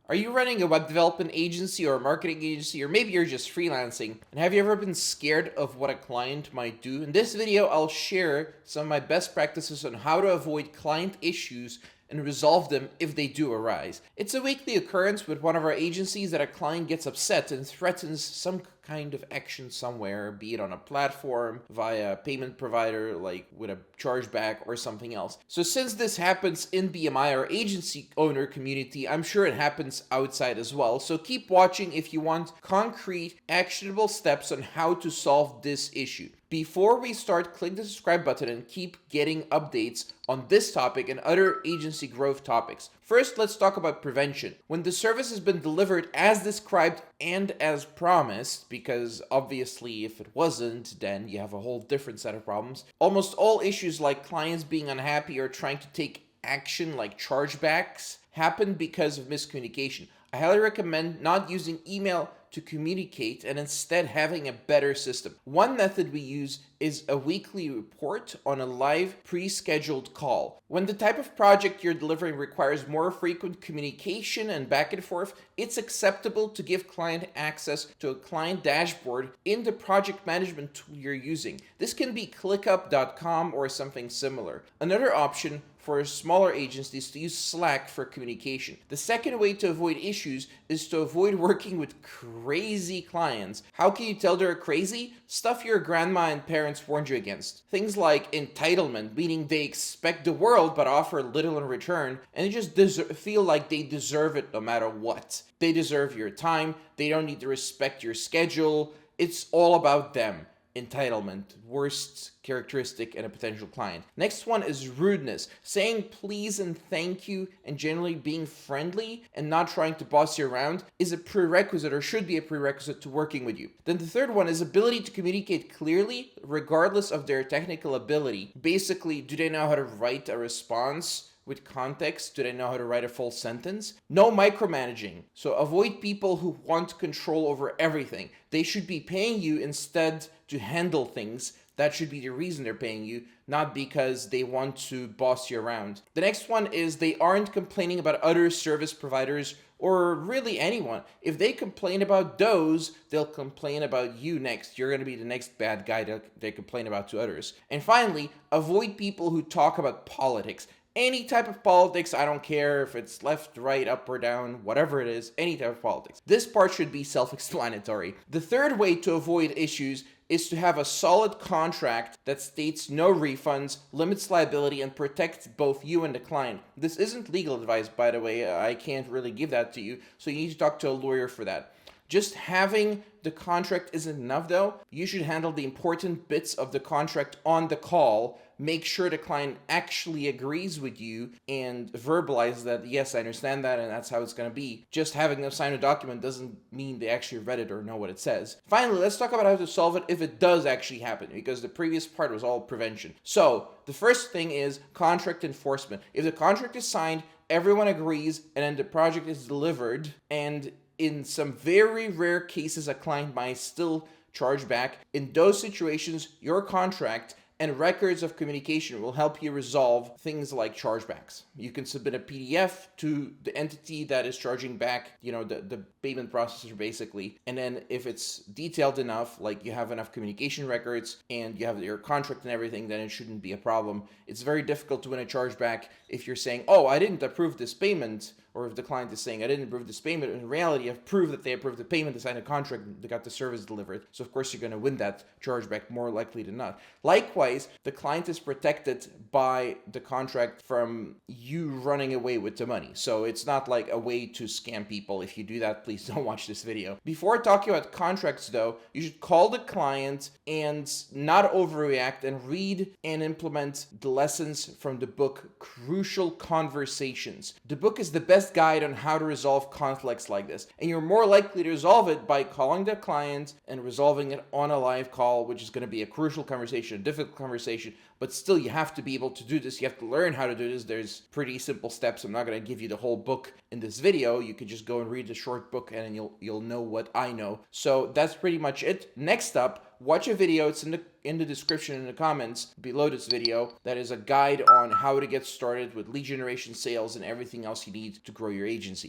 Are you running a web development agency or a marketing agency, or maybe you're just freelancing? And have you ever been scared of what a client might do? In this video, I'll share some of my best practices on how to avoid client issues and resolve them if they do arise. It's a weekly occurrence with one of our agencies that a client gets upset and threatens some kind of action somewhere, be it on a platform, via a payment provider, like with a chargeback or something else. So since this happens in BMI or agency owner community, I'm sure it happens outside as well. So keep watching if you want concrete, actionable steps on how to solve this issue. Before we start, click the subscribe button and keep getting updates on this topic and other agency growth topics. First, let's talk about prevention. When the service has been delivered as described and as promised, because obviously if it wasn't, then you have a whole different set of problems. Almost all issues like clients being unhappy or trying to take action like chargebacks happen because of miscommunication. I highly recommend not using email to communicate and instead having a better system. One method we use is a weekly report on a live pre-scheduled call. When the type of project you're delivering requires more frequent communication and back and forth, it's acceptable to give client access to a client dashboard in the project management tool you're using. This can be clickup.com or something similar. Another option for smaller agencies to use Slack for communication. The second way to avoid issues is to avoid working with crazy clients. How can you tell they're crazy? Stuff your grandma and parents warned you against. Things like entitlement, meaning they expect the world but offer little in return, and they just feel like they deserve it no matter what. They deserve your time, they don't need to respect your schedule. It's all about them. Entitlement, worst characteristic in a potential client. Next one is rudeness. Saying please and thank you and generally being friendly and not trying to boss you around is a prerequisite or should be a prerequisite to working with you. Then the third one is ability to communicate clearly regardless of their technical ability. Basically, do they know how to write a response with context? Do they know how to write a full sentence? No micromanaging. So avoid people who want control over everything. They should be paying you instead to handle things. That should be the reason they're paying you, not because they want to boss you around. The next one is they aren't complaining about other service providers or really anyone. If they complain about those, they'll complain about you next. You're going to be the next bad guy that they complain about to others. And finally, avoid people who talk about politics. Any type of politics, I don't care if it's left, right, up or down, whatever it is, any type of politics. This part should be self-explanatory. The third way to avoid issues is to have a solid contract that states no refunds, limits liability, and protects both you and the client. This isn't legal advice, by the way. I can't really give that to you, so you need to talk to a lawyer for that. Just having the contract isn't enough though. You should handle the important bits of the contract on the call. Make sure the client actually agrees with you and verbalize that, yes, I understand that and that's how it's going to be. Just having them sign a document doesn't mean they actually read it or know what it says. Finally, let's talk about how to solve it if it does actually happen, because the previous part was all prevention. So the first thing is contract enforcement. If the contract is signed, everyone agrees, and then the project is delivered, and in some very rare cases, a client might still charge back. In those situations, your contract and records of communication will help you resolve things like chargebacks. You can submit a PDF to the entity that is charging back, the payment processor basically. And then if it's detailed enough, like you have enough communication records and you have your contract and everything, then it shouldn't be a problem. It's very difficult to win a chargeback if you're saying, oh, I didn't approve this payment, or if the client is saying, I didn't approve this payment. In reality, I've proved that they approved the payment, they signed a contract, they got the service delivered. So of course you're going to win that chargeback more likely than not. Likewise, the client is protected by the contract from you running away with the money. So it's not like a way to scam people. If you do that, please don't watch this video. Before talking about contracts though, you should call the client and not overreact and read and implement the lessons from the book Crucial Conversations. The book is the best guide on how to resolve conflicts like this, and you're more likely to resolve it by calling the client and resolving it on a live call, which is going to be a crucial conversation, a difficult conversation, but still you have to be able to do this. You have to learn how to do this. There's pretty simple steps. I'm not going to give you the whole book in this video. You can just go and read the short book and then you'll know what I know. So that's pretty much it. Next up, watch a video. It's in the description in the comments below this video. That is a guide on how to get started with lead generation, sales, and everything else you need to grow your agency.